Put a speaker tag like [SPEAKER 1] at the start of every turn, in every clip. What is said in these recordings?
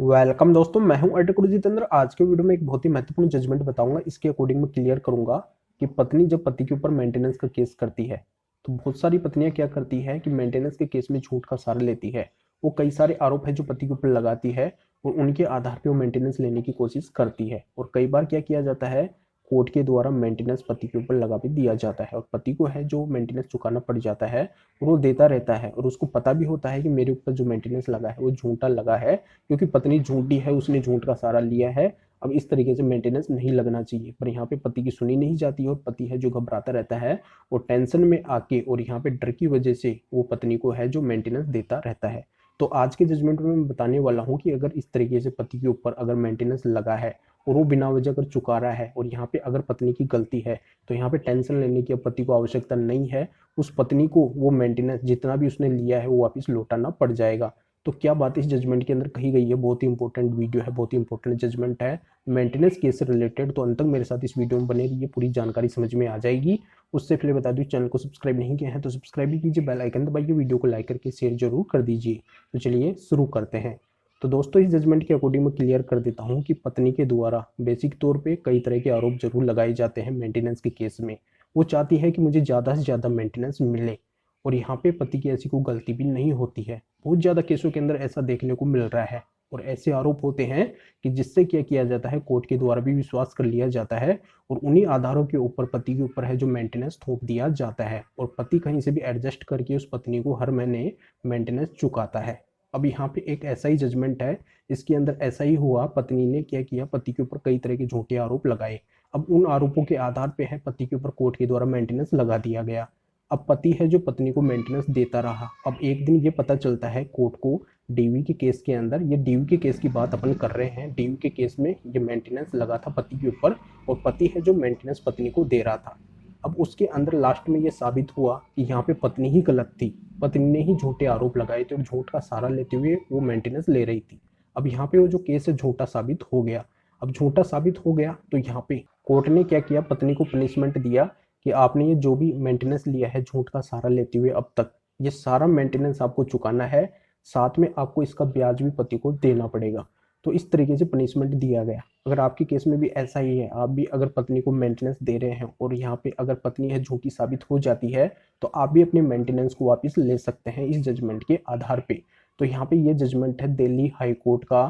[SPEAKER 1] Welcome दोस्तों, मैं हूं अर्टकुरु जितेंद्र। आज के वीडियो में एक बहुत ही महत्वपूर्ण जजमेंट बताऊंगा। इसके अकॉर्डिंग मैं क्लियर करूंगा कि पत्नी जब पति के ऊपर मेंटेनेंस का केस करती है तो बहुत सारी पत्नियां क्या करती है कि मेंटेनेंस के केस में झूठ का सहारा लेती है। वो कई सारे आरोप है जो पति के ऊपर लगाती है और उनके आधार पर वो मेंटेनेंस लेने की कोशिश करती है। और कई बार क्या किया जाता है, कोर्ट के द्वारा मेंटेनेंस पति के ऊपर लगा भी दिया जाता है और पति को है जो मेंटेनेंस चुकाना पड़ जाता है और वो देता रहता है। और उसको पता भी होता है कि मेरे ऊपर जो मेंटेनेंस लगा है वो झूठा लगा है, क्योंकि पत्नी झूठी है, उसने झूठ का सहारा लिया है। अब इस तरीके से मेंटेनेंस नहीं लगना चाहिए, पर यहाँ पे पति की सुनी नहीं जाती है और पति है जो घबराता रहता है और टेंशन में आके और यहाँ पे डर की वजह से वो पत्नी को है जो मेंटेनेंस देता रहता है। तो आज के जजमेंट में मैं बताने वाला हूँ कि अगर इस तरीके से पति के ऊपर अगर मेंटेनेंस लगा है और वो बिना वजह कर चुका रहा है और यहाँ पे अगर पत्नी की गलती है तो यहाँ पे टेंशन लेने की अब पति को आवश्यकता नहीं है। उस पत्नी को वो मेंटेनेंस जितना भी उसने लिया है वो वापस लौटाना पड़ जाएगा। तो क्या बात इस जजमेंट के अंदर कही गई है, बहुत ही इंपॉर्टेंट वीडियो है, बहुत ही इंपॉर्टेंट जजमेंट है मेंटेनेंस केस से रिलेटेड। तो अंत तक मेरे साथ इस वीडियो में बने रहिए, पूरी जानकारी समझ में आ जाएगी। उससे पहले बता दूं, चैनल को सब्सक्राइब नहीं किया है तो सब्सक्राइब भी कीजिए, बेल आइकन दबाइए, वीडियो को लाइक करके शेयर जरूर कर दीजिए। तो चलिए शुरू करते हैं। तो दोस्तों इस जजमेंट के अकॉर्डिंग मैं क्लियर कर देता हूँ कि पत्नी के द्वारा बेसिक तौर पे कई तरह के आरोप जरूर लगाए जाते हैं मेंटेनेंस के केस में। वो चाहती है कि मुझे ज़्यादा से ज़्यादा मेंटेनेंस मिले और यहाँ पे पति की ऐसी कोई गलती भी नहीं होती है। बहुत ज़्यादा केसों के अंदर ऐसा देखने को मिल रहा है और ऐसे आरोप होते हैं कि जिससे क्या किया जाता है, कोर्ट के द्वारा भी विश्वास कर लिया जाता है और उन्हीं आधारों के ऊपर पति के ऊपर है जो मेंटेनेंस थोप दिया जाता है और पति कहीं से भी एडजस्ट करके उस पत्नी को हर महीने मेंटेनेंस चुकाता है। अब यहाँ पे एक ऐसा ही जजमेंट है, इसके अंदर ऐसा ही हुआ। पत्नी ने क्या किया, पति के ऊपर कई तरह के झूठे आरोप लगाए। अब उन आरोपों के आधार पे है पति के ऊपर कोर्ट के द्वारा मेंटेनेंस लगा दिया गया। अब पति है जो पत्नी को मेंटेनेंस देता रहा। अब एक दिन ये पता चलता है कोर्ट को, डीवी के केस के अंदर, ये डीवी के केस की बात अपन कर रहे हैं। डीवी के केस में ये मेंटेनेंस लगा था पति के ऊपर और पति है जो मेंटेनेंस पत्नी को दे रहा था। अब उसके अंदर लास्ट में ये साबित हुआ कि यहाँ पे पत्नी ही गलत थी, पत्नी ने ही झूठे आरोप लगाए थे और झूठ का सहारा लेते हुए वो मेंटेनेंस ले रही थी। अब यहाँ पे वो जो केस है झूठा साबित हो गया। अब झूठा साबित हो गया तो यहाँ पे कोर्ट ने क्या किया, पत्नी को पनिशमेंट दिया कि आपने ये जो भी मेंटेनेंस लिया है झूठ का सहारा लेते हुए अब तक, ये सारा मेंटेनेंस आपको चुकाना है, साथ में आपको इसका ब्याज भी पति को देना पड़ेगा। तो इस तरीके से पनिशमेंट दिया गया। अगर आपके केस में भी ऐसा ही है, आप भी अगर पत्नी को मेंटेनेंस दे रहे हैं और यहाँ पे अगर पत्नी है झूठी साबित हो जाती है तो आप भी अपने मेंटेनेंस को वापस ले सकते हैं इस जजमेंट के आधार पे। तो यहाँ पे ये जजमेंट है दिल्ली हाई कोर्ट का,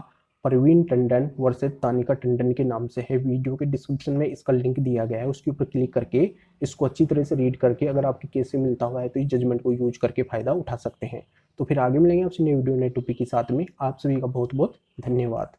[SPEAKER 1] परवीन टंडन वर्सेस तानिका टंडन के नाम से है। वीडियो के डिस्क्रिप्शन में इसका लिंक दिया गया है, उसके ऊपर क्लिक करके इसको अच्छी तरह से रीड करके अगर आपके केस से मिलता हुआ है तो इस जजमेंट को यूज करके फायदा उठा सकते हैं। तो फिर आगे मिलेंगे आपसे नई वीडियो नए टॉपिक के साथ में। आप सभी का बहुत बहुत धन्यवाद।